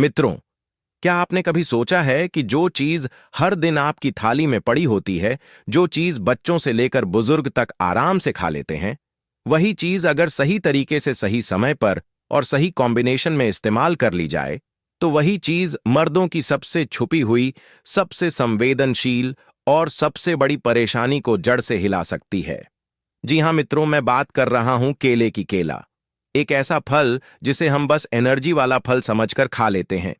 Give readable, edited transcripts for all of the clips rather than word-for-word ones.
मित्रों, क्या आपने कभी सोचा है कि जो चीज हर दिन आपकी थाली में पड़ी होती है, जो चीज बच्चों से लेकर बुजुर्ग तक आराम से खा लेते हैं, वही चीज अगर सही तरीके से सही समय पर और सही कॉम्बिनेशन में इस्तेमाल कर ली जाए, तो वही चीज मर्दों की सबसे छुपी हुई, सबसे संवेदनशील और सबसे बड़ी परेशानी को जड़ से हिला सकती है। जी हां मित्रों, मैं बात कर रहा हूं केले की। केला एक ऐसा फल जिसे हम बस एनर्जी वाला फल समझकर खा लेते हैं,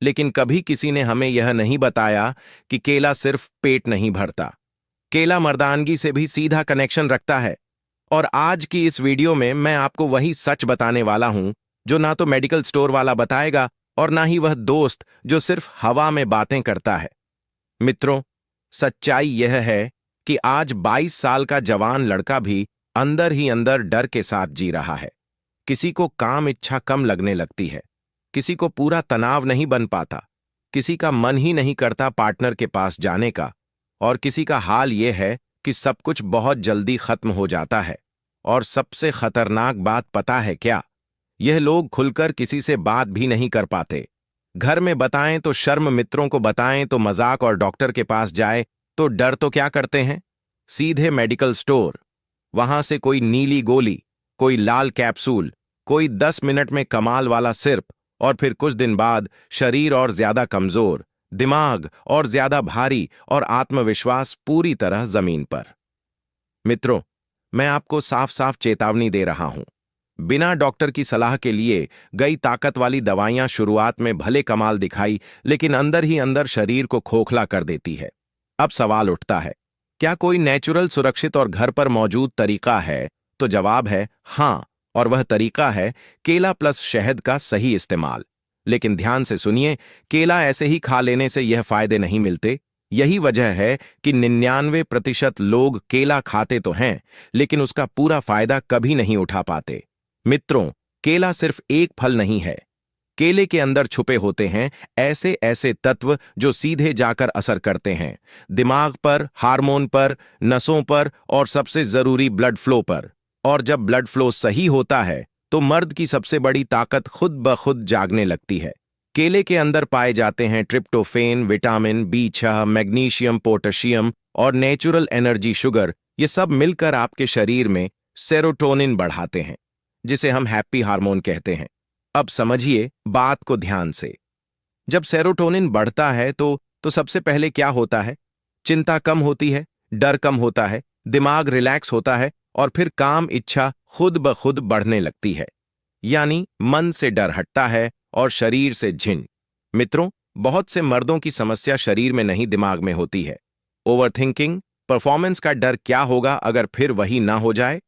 लेकिन कभी किसी ने हमें यह नहीं बताया कि केला सिर्फ पेट नहीं भरता, केला मर्दानगी से भी सीधा कनेक्शन रखता है। और आज की इस वीडियो में मैं आपको वही सच बताने वाला हूं जो ना तो मेडिकल स्टोर वाला बताएगा और ना ही वह दोस्त जो सिर्फ हवा में बातें करता है। मित्रों, सच्चाई यह है कि आज 22 साल का जवान लड़का भी अंदर ही अंदर डर के साथ जी रहा है। किसी को काम इच्छा कम लगने लगती है, किसी को पूरा तनाव नहीं बन पाता, किसी का मन ही नहीं करता पार्टनर के पास जाने का, और किसी का हाल यह है कि सब कुछ बहुत जल्दी खत्म हो जाता है। और सबसे खतरनाक बात पता है क्या? यह लोग खुलकर किसी से बात भी नहीं कर पाते। घर में बताएं तो शर्म, मित्रों को बताएं तो मजाक, और डॉक्टर के पास जाए तो डर। तो क्या करते हैं? सीधे मेडिकल स्टोर। वहां से कोई नीली गोली, कोई लाल कैप्सूल, कोई 10 मिनट में कमाल वाला सिरप, और फिर कुछ दिन बाद शरीर और ज्यादा कमजोर, दिमाग और ज्यादा भारी, और आत्मविश्वास पूरी तरह जमीन पर। मित्रों, मैं आपको साफ साफ चेतावनी दे रहा हूं। बिना डॉक्टर की सलाह के लिए गई ताकत वाली दवाइयां शुरुआत में भले कमाल दिखाई, लेकिन अंदर ही अंदर शरीर को खोखला कर देती है। अब सवाल उठता है, क्या कोई नेचुरल, सुरक्षित और घर पर मौजूद तरीका है? तो जवाब है हां, और वह तरीका है केला प्लस शहद का सही इस्तेमाल। लेकिन ध्यान से सुनिए, केला ऐसे ही खा लेने से यह फायदे नहीं मिलते। यही वजह है कि 99% लोग केला खाते तो हैं, लेकिन उसका पूरा फायदा कभी नहीं उठा पाते। मित्रों, केला सिर्फ एक फल नहीं है। केले के अंदर छुपे होते हैं ऐसे ऐसे तत्व जो सीधे जाकर असर करते हैं दिमाग पर, हार्मोन पर, नसों पर, और सबसे जरूरी ब्लड फ्लो पर। और जब ब्लड फ्लो सही होता है तो मर्द की सबसे बड़ी ताकत खुद ब खुद जागने लगती है। केले के अंदर पाए जाते हैं tryptophan, vitamin B6, magnesium, potassium और नेचुरल एनर्जी शुगर। ये सब मिलकर आपके शरीर में सेरोटोनिन बढ़ाते हैं, जिसे हम हैप्पी हार्मोन कहते हैं। अब समझिए बात को ध्यान से। जब सेरोटोनिन बढ़ता है तो सबसे पहले क्या होता है? चिंता कम होती है, डर कम होता है, दिमाग रिलैक्स होता है, और फिर काम इच्छा खुद ब खुद बढ़ने लगती है। यानी मन से डर हटता है और शरीर से झिन। मित्रों, बहुत से मर्दों की समस्या शरीर में नहीं, दिमाग में होती है। ओवरथिंकिंग, परफॉर्मेंस का डर, क्या होगा अगर फिर वही ना हो जाए।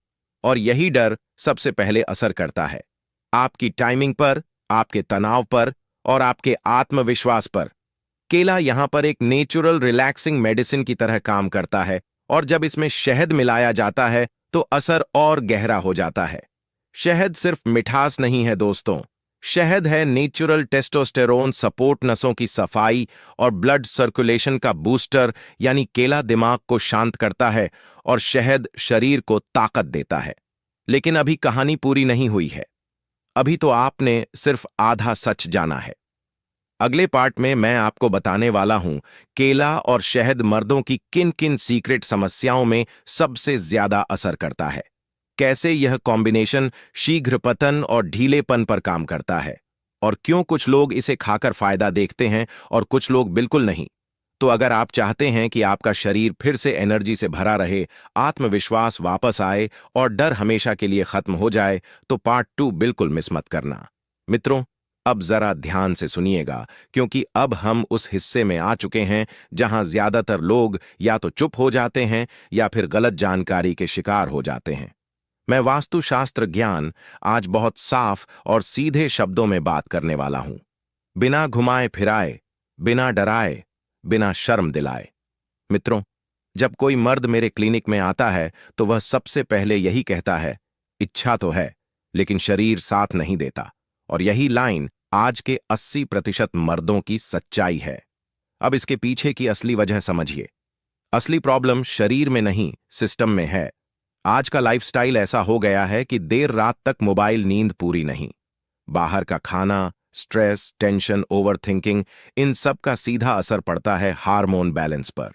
और यही डर सबसे पहले असर करता है आपकी टाइमिंग पर, आपके तनाव पर, और आपके आत्मविश्वास पर। केला यहां पर एक नेचुरल रिलैक्सिंग मेडिसिन की तरह काम करता है, और जब इसमें शहद मिलाया जाता है तो असर और गहरा हो जाता है। शहद सिर्फ मिठास नहीं है दोस्तों, शहद है नेचुरल टेस्टोस्टेरोन सपोर्ट, नसों की सफाई और ब्लड सर्कुलेशन का बूस्टर। यानी केला दिमाग को शांत करता है और शहद शरीर को ताकत देता है। लेकिन अभी कहानी पूरी नहीं हुई है। अभी तो आपने सिर्फ आधा सच जाना है। अगले पार्ट में मैं आपको बताने वाला हूं केला और शहद मर्दों की किन किन सीक्रेट समस्याओं में सबसे ज्यादा असर करता है, कैसे यह कॉम्बिनेशन शीघ्र पतन और ढीलेपन पर काम करता है, और क्यों कुछ लोग इसे खाकर फायदा देखते हैं और कुछ लोग बिल्कुल नहीं। तो अगर आप चाहते हैं कि आपका शरीर फिर से एनर्जी से भरा रहे, आत्मविश्वास वापस आए और डर हमेशा के लिए खत्म हो जाए, तो पार्ट 2 बिल्कुल मिस मत करना। मित्रों, अब जरा ध्यान से सुनिएगा, क्योंकि अब हम उस हिस्से में आ चुके हैं जहां ज्यादातर लोग या तो चुप हो जाते हैं या फिर गलत जानकारी के शिकार हो जाते हैं। मैं वास्तुशास्त्र ज्ञान आज बहुत साफ और सीधे शब्दों में बात करने वाला हूं, बिना घुमाए फिराए, बिना डराए, बिना शर्म दिलाए। मित्रों, जब कोई मर्द मेरे क्लिनिक में आता है तो वह सबसे पहले यही कहता है, इच्छा तो है लेकिन शरीर साथ नहीं देता। और यही लाइन आज के 80% मर्दों की सच्चाई है। अब इसके पीछे की असली वजह समझिए। असली प्रॉब्लम शरीर में नहीं, सिस्टम में है। आज का लाइफस्टाइल ऐसा हो गया है कि देर रात तक मोबाइल, नींद पूरी नहीं, बाहर का खाना, स्ट्रेस, टेंशन, ओवरथिंकिंग, इन सब का सीधा असर पड़ता है हार्मोन बैलेंस पर।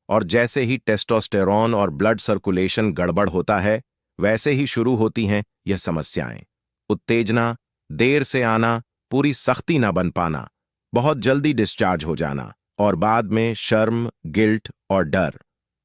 और जैसे ही टेस्टोस्टेरोन और ब्लड सर्कुलेशन गड़बड़ होता है, वैसे ही शुरू होती हैं यह समस्याएं। उत्तेजना, देर से आना, पूरी सख्ती ना बन पाना, बहुत जल्दी डिस्चार्ज हो जाना और बाद में शर्म, गिल्ट और डर।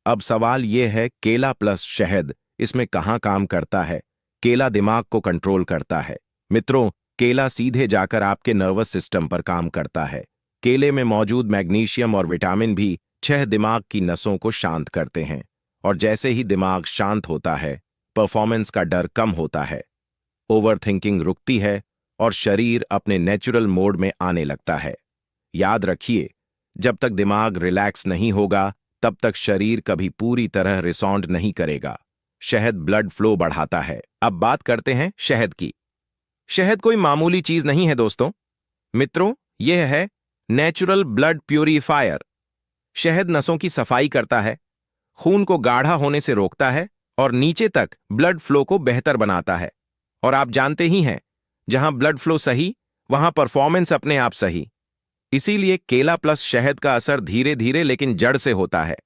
अब सवाल यह है, केला प्लस शहद इसमें कहाँ काम करता है? केला दिमाग को कंट्रोल करता है। मित्रों, केला सीधे जाकर आपके नर्वस सिस्टम पर काम करता है। केले में मौजूद मैग्नीशियम और विटामिन भी 6 दिमाग की नसों को शांत करते हैं। और जैसे ही दिमाग शांत होता है, परफॉर्मेंस का डर कम होता है, ओवरथिंकिंग रुकती है और शरीर अपने नेचुरल मोड में आने लगता है। याद रखिए, जब तक दिमाग रिलैक्स नहीं होगा, तब तक शरीर कभी पूरी तरह रिस्पॉन्ड नहीं करेगा। शहद ब्लड फ्लो बढ़ाता है। अब बात करते हैं शहद की। शहद कोई मामूली चीज नहीं है दोस्तों। मित्रों, यह है नेचुरल ब्लड प्यूरिफायर। शहद नसों की सफाई करता है, खून को गाढ़ा होने से रोकता है और नीचे तक ब्लड फ्लो को बेहतर बनाता है। और आप जानते ही हैं, जहां ब्लड फ्लो सही, वहां परफॉर्मेंस अपने आप सही। इसीलिए केला प्लस शहद का असर धीरे धीरे लेकिन जड़ से होता है।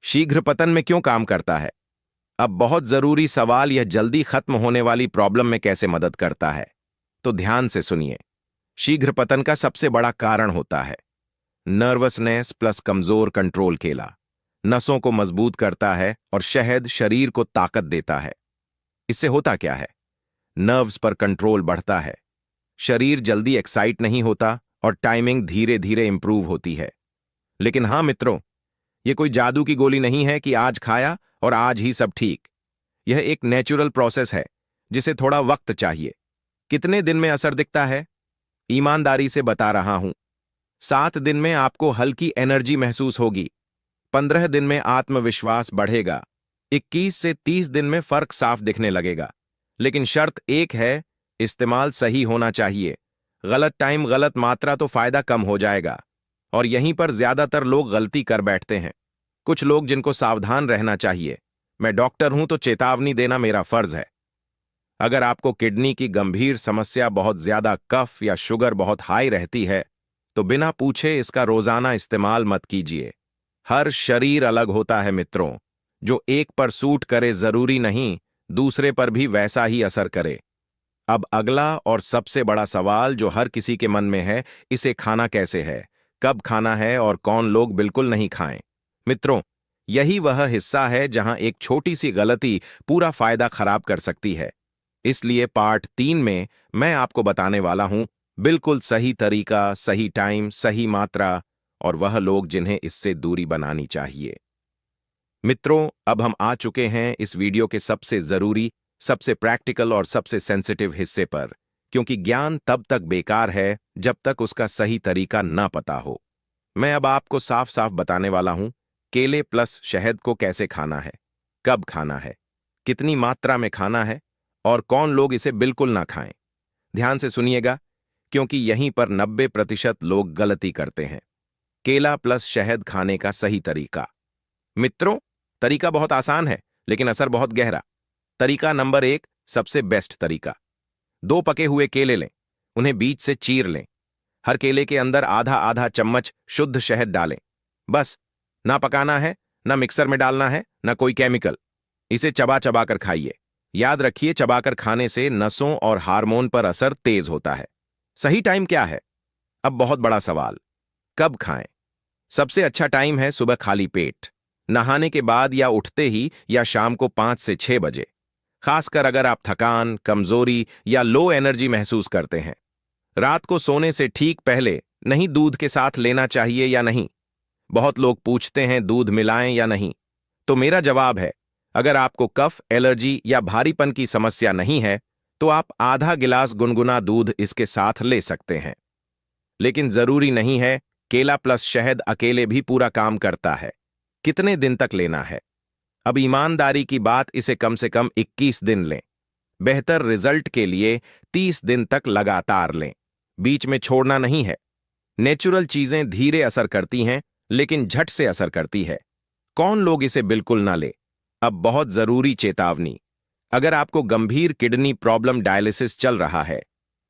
शीघ्र पतन में क्यों काम करता है? अब बहुत जरूरी सवाल, यह जल्दी खत्म होने वाली प्रॉब्लम में कैसे मदद करता है? तो ध्यान से सुनिए। शीघ्र पतन का सबसे बड़ा कारण होता है नर्वसनेस प्लस कमजोर कंट्रोल। केला नसों को मजबूत करता है और शहद शरीर को ताकत देता है। इससे होता क्या है? नर्व्स पर कंट्रोल बढ़ता है, शरीर जल्दी एक्साइट नहीं होता और टाइमिंग धीरे धीरे इंप्रूव होती है। लेकिन हां मित्रों, यह कोई जादू की गोली नहीं है कि आज खाया और आज ही सब ठीक। यह एक नेचुरल प्रोसेस है जिसे थोड़ा वक्त चाहिए। कितने दिन में असर दिखता है? ईमानदारी से बता रहा हूं, 7 दिन में आपको हल्की एनर्जी महसूस होगी, 15 दिन में आत्मविश्वास बढ़ेगा, 21 से 30 दिन में फर्क साफ दिखने लगेगा। लेकिन शर्त एक है, इस्तेमाल सही होना चाहिए। गलत टाइम, गलत मात्रा तो फायदा कम हो जाएगा। और यहीं पर ज्यादातर लोग गलती कर बैठते हैं। कुछ लोग जिनको सावधान रहना चाहिए। मैं डॉक्टर हूं तो चेतावनी देना मेरा फर्ज है। अगर आपको किडनी की गंभीर समस्या, बहुत ज्यादा कफ या शुगर बहुत हाई रहती है, तो बिना पूछे इसका रोजाना इस्तेमाल मत कीजिए। हर शरीर अलग होता है मित्रों। जो एक पर सूट करे जरूरी नहीं दूसरे पर भी वैसा ही असर करे। अब अगला और सबसे बड़ा सवाल जो हर किसी के मन में है, इसे खाना कैसे है, कब खाना है और कौन लोग बिल्कुल नहीं खाएं। मित्रों, यही वह हिस्सा है जहां एक छोटी सी गलती पूरा फायदा खराब कर सकती है। इसलिए पार्ट 3 में मैं आपको बताने वाला हूं बिल्कुल सही तरीका, सही टाइम, सही मात्रा और वह लोग जिन्हें इससे दूरी बनानी चाहिए। मित्रों, अब हम आ चुके हैं इस वीडियो के सबसे जरूरी, सबसे प्रैक्टिकल और सबसे सेंसिटिव हिस्से पर, क्योंकि ज्ञान तब तक बेकार है जब तक उसका सही तरीका ना पता हो। मैं अब आपको साफ साफ बताने वाला हूं, केले प्लस शहद को कैसे खाना है, कब खाना है, कितनी मात्रा में खाना है और कौन लोग इसे बिल्कुल ना खाएं। ध्यान से सुनिएगा, क्योंकि यहीं पर 90% लोग गलती करते हैं। केला प्लस शहद खाने का सही तरीका। मित्रों, तरीका बहुत आसान है लेकिन असर बहुत गहरा। तरीका नंबर 1, सबसे बेस्ट तरीका। 2 पके हुए केले लें, उन्हें बीच से चीर लें। हर केले के अंदर आधा आधा चम्मच शुद्ध शहद डालें। बस, ना पकाना है, ना मिक्सर में डालना है, ना कोई केमिकल। इसे चबा चबा कर खाइए। याद रखिए, चबाकर खाने से नसों और हार्मोन पर असर तेज होता है। सही टाइम क्या है? अब बहुत बड़ा सवाल, कब खाएं? सबसे अच्छा टाइम है सुबह खाली पेट, नहाने के बाद या उठते ही, या शाम को 5 से 6 बजे। खासकर अगर आप थकान, कमजोरी या लो एनर्जी महसूस करते हैं। रात को सोने से ठीक पहले नहीं दूध के साथ लेना चाहिए या नहीं। बहुत लोग पूछते हैं दूध मिलाएं या नहीं, तो मेरा जवाब है, अगर आपको कफ, एलर्जी या भारीपन की समस्या नहीं है तो आप आधा गिलास गुनगुना दूध इसके साथ ले सकते हैं। लेकिन जरूरी नहीं है, केला प्लस शहद अकेले भी पूरा काम करता है। कितने दिन तक लेना है? अब ईमानदारी की बात, इसे कम से कम 21 दिन लें। बेहतर रिजल्ट के लिए 30 दिन तक लगातार लें, बीच में छोड़ना नहीं है। नेचुरल चीजें धीरे असर करती हैं लेकिन झट से असर करती है। कौन लोग इसे बिल्कुल ना ले? अब बहुत जरूरी चेतावनी, अगर आपको गंभीर किडनी प्रॉब्लम, डायलिसिस चल रहा है,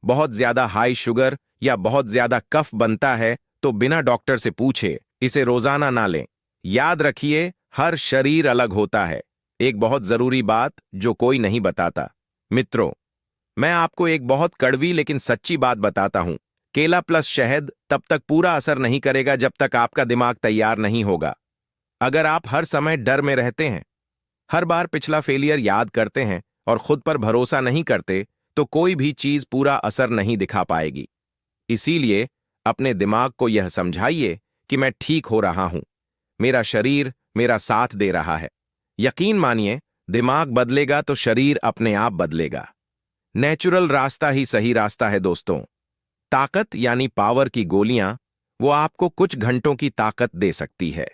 बहुत ज्यादा हाई शुगर या बहुत ज्यादा कफ बनता है तो बिना डॉक्टर से पूछे इसे रोजाना ना लें। याद रखिए, हर शरीर अलग होता है। एक बहुत जरूरी बात जो कोई नहीं बताता। मित्रों, मैं आपको एक बहुत कड़वी लेकिन सच्ची बात बताता हूं। केला प्लस शहद तब तक पूरा असर नहीं करेगा जब तक आपका दिमाग तैयार नहीं होगा। अगर आप हर समय डर में रहते हैं, हर बार पिछला फेलियर याद करते हैं और खुद पर भरोसा नहीं करते, तो कोई भी चीज पूरा असर नहीं दिखा पाएगी। इसीलिए अपने दिमाग को यह समझाइए कि मैं ठीक हो रहा हूं, मेरा शरीर मेरा साथ दे रहा है। यकीन मानिए, दिमाग बदलेगा तो शरीर अपने आप बदलेगा। नेचुरल रास्ता ही सही रास्ता है दोस्तों। ताकत यानी पावर की गोलियां वो आपको कुछ घंटों की ताकत दे सकती है,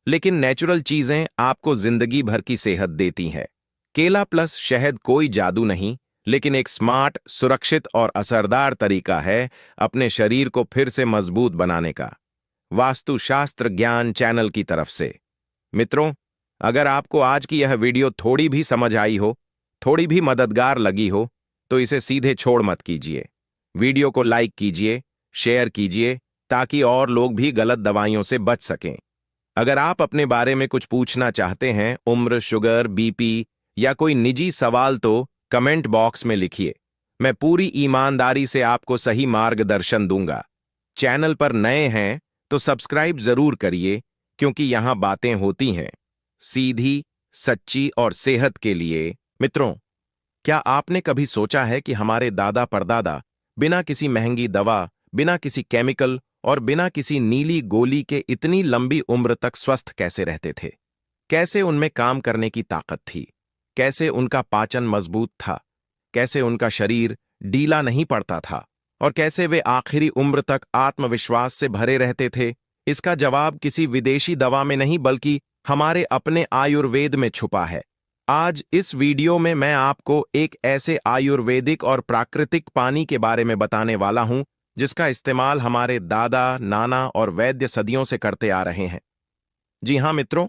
लेकिन नेचुरल चीजें आपको जिंदगी भर की सेहत देती हैं। केला प्लस शहद कोई जादू नहीं, लेकिन एक स्मार्ट, सुरक्षित और असरदार तरीका है अपने शरीर को फिर से मजबूत बनाने का। वास्तुशास्त्र ज्ञान चैनल की तरफ से। मित्रों, अगर आपको आज की यह वीडियो थोड़ी भी समझ आई हो, थोड़ी भी मददगार लगी हो, तो इसे सीधे छोड़ मत कीजिए। वीडियो को लाइक कीजिए, शेयर कीजिए, ताकि और लोग भी गलत दवाइयों से बच सकें। अगर आप अपने बारे में कुछ पूछना चाहते हैं, उम्र, शुगर, बीपी या कोई निजी सवाल, तो कमेंट बॉक्स में लिखिए। मैं पूरी ईमानदारी से आपको सही मार्गदर्शन दूंगा। चैनल पर नए हैं तो सब्सक्राइब जरूर करिए, क्योंकि यहां बातें होती हैं सीधी, सच्ची और सेहत के लिए। मित्रों, क्या आपने कभी सोचा है कि हमारे दादा परदादा बिना किसी महंगी दवा, बिना किसी केमिकल और बिना किसी नीली गोली के इतनी लंबी उम्र तक स्वस्थ कैसे रहते थे? कैसे उनमें काम करने की ताकत थी? कैसे उनका पाचन मजबूत था? कैसे उनका शरीर ढीला नहीं पड़ता था? और कैसे वे आखिरी उम्र तक आत्मविश्वास से भरे रहते थे? इसका जवाब किसी विदेशी दवा में नहीं, बल्कि हमारे अपने आयुर्वेद में छुपा है। आज इस वीडियो में मैं आपको एक ऐसे आयुर्वेदिक और प्राकृतिक पानी के बारे में बताने वाला हूं, जिसका इस्तेमाल हमारे दादा, नाना और वैद्य सदियों से करते आ रहे हैं। जी हां मित्रों,